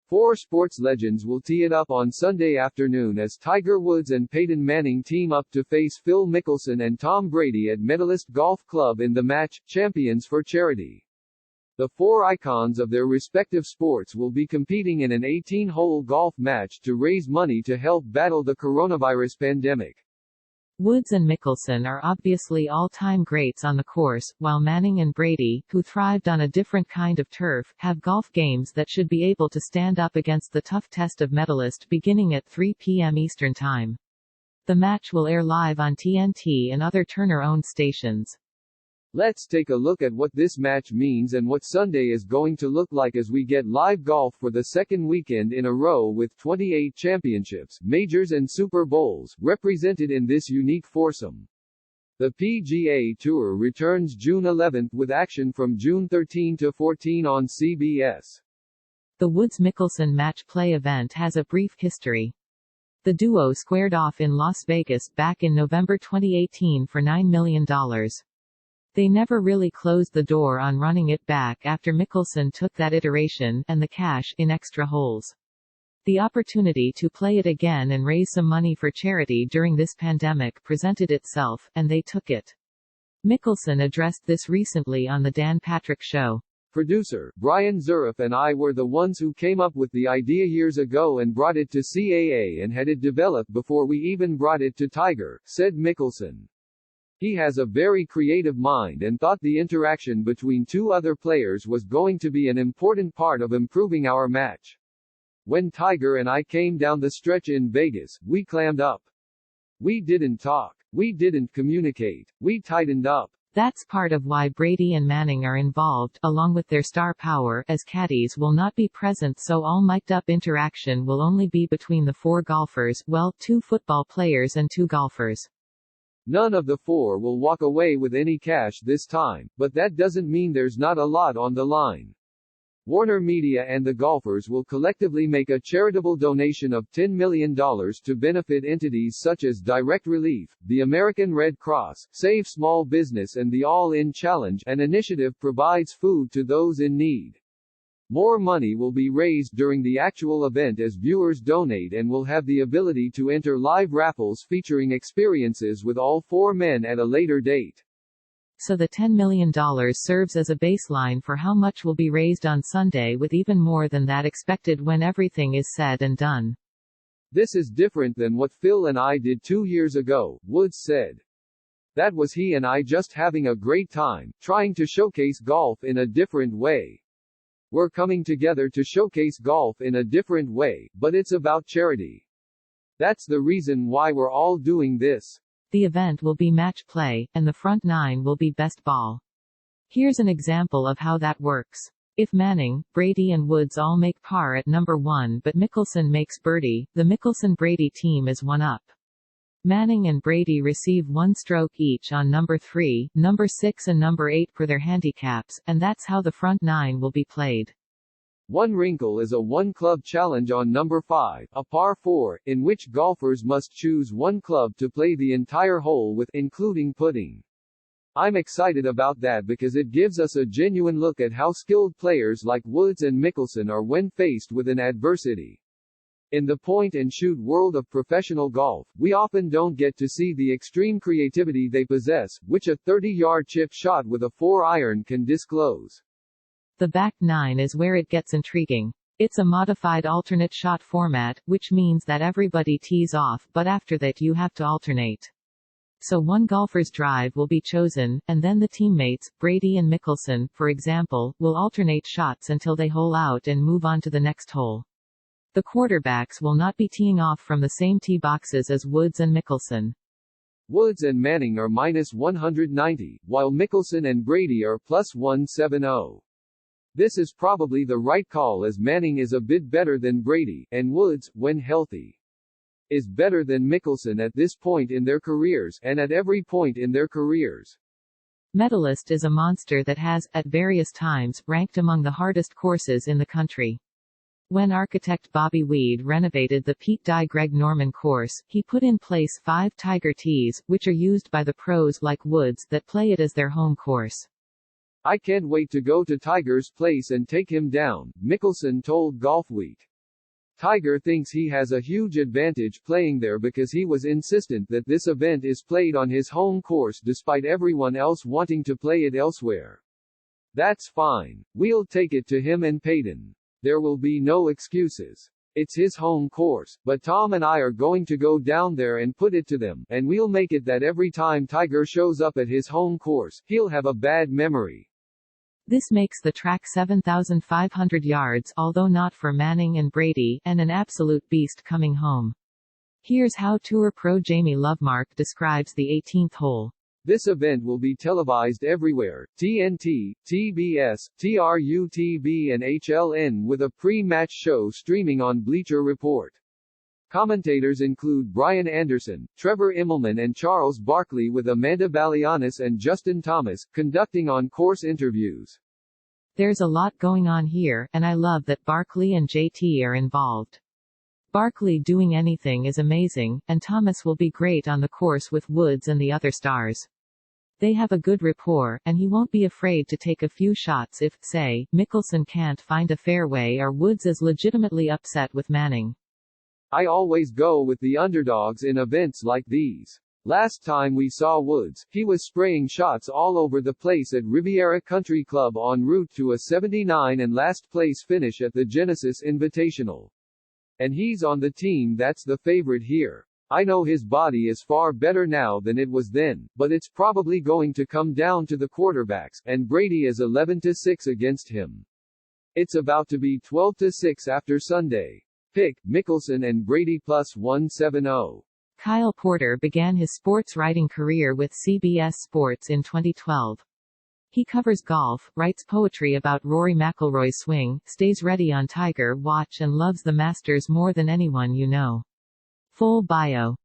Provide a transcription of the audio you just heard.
Four sports legends will tee it up on Sunday afternoon as Tiger Woods and Peyton Manning team up to face Phil Mickelson and Tom Brady at Medalist Golf Club in the match, Champions for Charity. The four icons of their respective sports will be competing in an 18-hole golf match to raise money to help battle the coronavirus pandemic. Woods and Mickelson are obviously all-time greats on the course, while Manning and Brady, who thrived on a different kind of turf, have golf games that should be able to stand up against the tough test of Medalist beginning at 3 p.m. Eastern Time. The match will air live on TNT and other Turner-owned stations. Let's take a look at what this match means and what Sunday is going to look like as we get live golf for the second weekend in a row with 28 championships, majors and Super Bowls, represented in this unique foursome. The PGA Tour returns June 11 with action from June 13 to 14 on CBS. The Woods-Mickelson match play event has a brief history. The duo squared off in Las Vegas back in November 2018 for $9 million. They never really closed the door on running it back after Mickelson took that iteration and the cash in extra holes. The opportunity to play it again and raise some money for charity during this pandemic presented itself, and they took it. Mickelson addressed this recently on The Dan Patrick Show. Producer Brian Zurif and I were the ones who came up with the idea years ago and brought it to CAA and had it developed before we even brought it to Tiger, said Mickelson. He has a very creative mind and thought the interaction between two other players was going to be an important part of improving our match. When Tiger and I came down the stretch in Vegas, we clammed up. We didn't talk. We didn't communicate. We tightened up. That's part of why Brady and Manning are involved, along with their star power, as caddies will not be present, so all mic'd-up interaction will only be between the four golfers, well, two football players and two golfers. None of the four will walk away with any cash this time, but that doesn't mean there's not a lot on the line. Warner Media and the golfers will collectively make a charitable donation of $10 million to benefit entities such as Direct Relief, the American Red Cross, Save Small Business and the All In Challenge, an initiative provides food to those in need. More money will be raised during the actual event as viewers donate and will have the ability to enter live raffles featuring experiences with all four men at a later date. So the $10 million serves as a baseline for how much will be raised on Sunday, with even more than that expected when everything is said and done. This is different than what Phil and I did 2 years ago, Woods said. That was he and I just having a great time, trying to showcase golf in a different way. We're coming together to showcase golf in a different way, but it's about charity. That's the reason why we're all doing this. The event will be match play, and the front nine will be best ball. Here's an example of how that works. If Manning, Brady and Woods all make par at number 1 but Mickelson makes birdie, the Mickelson-Brady team is one up. Manning and Brady receive 1 stroke each on number 3, number 6 and number 8 for their handicaps, and that's how the front nine will be played. One wrinkle is a one-club challenge on number 5, a par 4, in which golfers must choose one club to play the entire hole with, including putting. I'm excited about that because it gives us a genuine look at how skilled players like Woods and Mickelson are when faced with an adversity. In the point-and-shoot world of professional golf, we often don't get to see the extreme creativity they possess, which a 30-yard chip shot with a 4-iron can disclose. The back nine is where it gets intriguing. It's a modified alternate shot format, which means that everybody tees off, but after that you have to alternate. So one golfer's drive will be chosen, and then the teammates, Brady and Mickelson, for example, will alternate shots until they hole out and move on to the next hole. The quarterbacks will not be teeing off from the same tee boxes as Woods and Mickelson. Woods and Manning are minus 190, while Mickelson and Brady are plus 170. This is probably the right call as Manning is a bit better than Brady, and Woods, when healthy, is better than Mickelson at this point in their careers, and at every point in their careers. Medalist is a monster that has, at various times, ranked among the hardest courses in the country. When architect Bobby Weed renovated the Pete Dye Greg Norman course, he put in place 5 Tiger tees, which are used by the pros like Woods that play it as their home course. I can't wait to go to Tiger's place and take him down, Mickelson told Golfweek. Tiger thinks he has a huge advantage playing there because he was insistent that this event is played on his home course despite everyone else wanting to play it elsewhere. That's fine. We'll take it to him and Peyton. There will be no excuses. It's his home course, but Tom and I are going to go down there and put it to them, and we'll make it that every time Tiger shows up at his home course, he'll have a bad memory. This makes the track 7,500 yards, although not for Manning and Brady, and an absolute beast coming home. Here's how Tour pro Jamie Lovemark describes the 18th hole. This event will be televised everywhere, TNT, TBS, TRU-TV and HLN, with a pre-match show streaming on Bleacher Report. Commentators include Brian Anderson, Trevor Immelman and Charles Barkley, with Amanda Balianis and Justin Thomas conducting on-course interviews. There's a lot going on here, and I love that Barkley and JT are involved. Barkley doing anything is amazing, and Thomas will be great on the course with Woods and the other stars. They have a good rapport, and he won't be afraid to take a few shots if, say, Mickelson can't find a fairway or Woods is legitimately upset with Manning. I always go with the underdogs in events like these. Last time we saw Woods, he was spraying shots all over the place at Riviera Country Club en route to a 79 and last place finish at the Genesis Invitational. And he's on the team that's the favorite here. I know his body is far better now than it was then, but it's probably going to come down to the quarterbacks, and Brady is 11-6 against him. It's about to be 12-6 after Sunday. Pick Mickelson and Brady plus 170. Kyle Porter began his sports writing career with CBS Sports in 2012. He covers golf, writes poetry about Rory McIlroy's swing, stays ready on Tiger Watch and loves the Masters more than anyone you know. Full bio.